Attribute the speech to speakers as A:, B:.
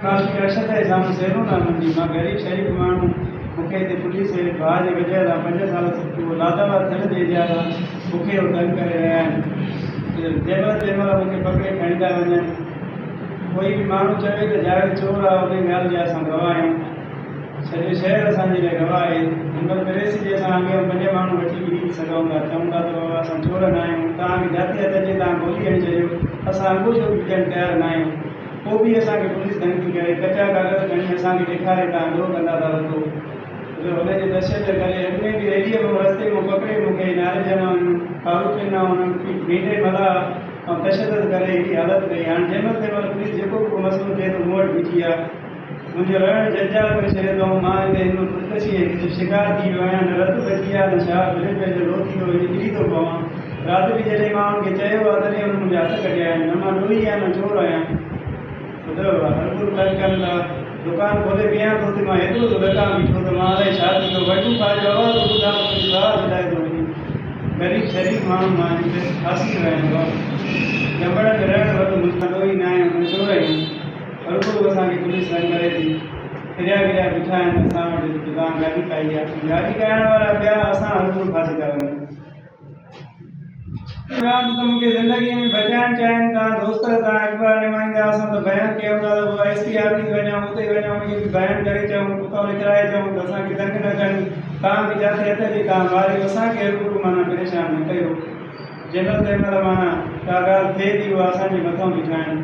A: काफ़ी अरसे ते साम्हूं सहरो न मुंहिंजी मां ग़रीब शरीफ़ माण्हू मूंखे हिते पुलिस भाउ जे वजह सां 5 साल लादाबाद थियण जे एरिया खां मूंखे तंग करे रहिया आहिनि। जंहिं महिल मूंखे पकिड़े खणी था वञनि। कोई बि माण्हू चवे त जावेद चोर आहे उन ॻाल्हि जा असां गवाह आहियूं। सॼो शहर असांजे लाइ गवाह आहे। हिन महिल प्रेस जे असां अॻियां 5 माण्हू वठी बीह सघूं था, चऊं था त बाबा असां चोर न आहियूं, तव्हांखे जाते हथ अचे तव्हां गोली हणी छॾियो, असां अंगूठो बि विझणु तयारु न आहियूं। पोइ बि असांखे पुलिस तंग थी करे कचा कागज़ खणी असांखे ॾेखारे तव्हां ॾोह कंदा था वठो। हुनजे दहशत जे करे अॻिमें बि रेलीअ में रस्ते में पकिड़े मूंखे नारे जमा फारूक न हुननि भीड़े मला ऐं तशदद करे हेॾी हालत कई। हाणे जंहिं महिल पुलिस जेको बि मसइलो थिए थो मूं वटि बीठी आहे। मुंहिंजो रहणु जंजाल करे छॾियो अथऊं। मां हिन ख़ुदकशी शिकार थी वियो आहियां, न रतु बची आहे न छा ब्लड प्रेशर लो थी वियो, किरी थो पवां। राति बि जॾहिं मां हुनखे चयो आहे तॾहिं हुन मुंहिंजा हथ कढिया आहिनि। न मां ॾोही आहियां न चोर आहियां। ॿुधो हरपुर तंग कनि था, दुकान खोले बीहां थो त मां हेतिरो थो ॾकां बीठो त मां अलाए छा थी थो वठूं पंहिंजो आवाज़ थो ॿुधां मुंहिंजी साह छॾाए थो वञे। ग़रीब शरीफ़ माण्हू मां हिते फासी रहियो आहे। जबड़ में रहणु वधि मुंहिंजा ॾोही न आहियूं, न चोर आहियूं। हरपुर असांखे पुलिस तंग करे थी। फिरिया बीठा आहिनि असां वटि तव्हां गाॾी पाई आहे। गाॾी कराइण वारा ॿिया असां हरपुर फासी था वञूं। त मूंखे ज़िंदगीअ में बचाइणु चाहिनि था दोस्त, तव्हां अख़बार नुमाईंदा असां त बयानु कयूं था त पोइ SP ऑफिस वञूं, उते वञूं, उनखे बि बयानु करे चऊं, उतां लिखाए चऊं त असांखे तंग न कनि, तव्हां बि जाते हथ जे तव्हां मारियो, असांखे हरपुर माना परेशान न कयो। जंहिं महिल माना का ॻाल्हि थिए थी उहा असांजे मथां बीठा आहिनि।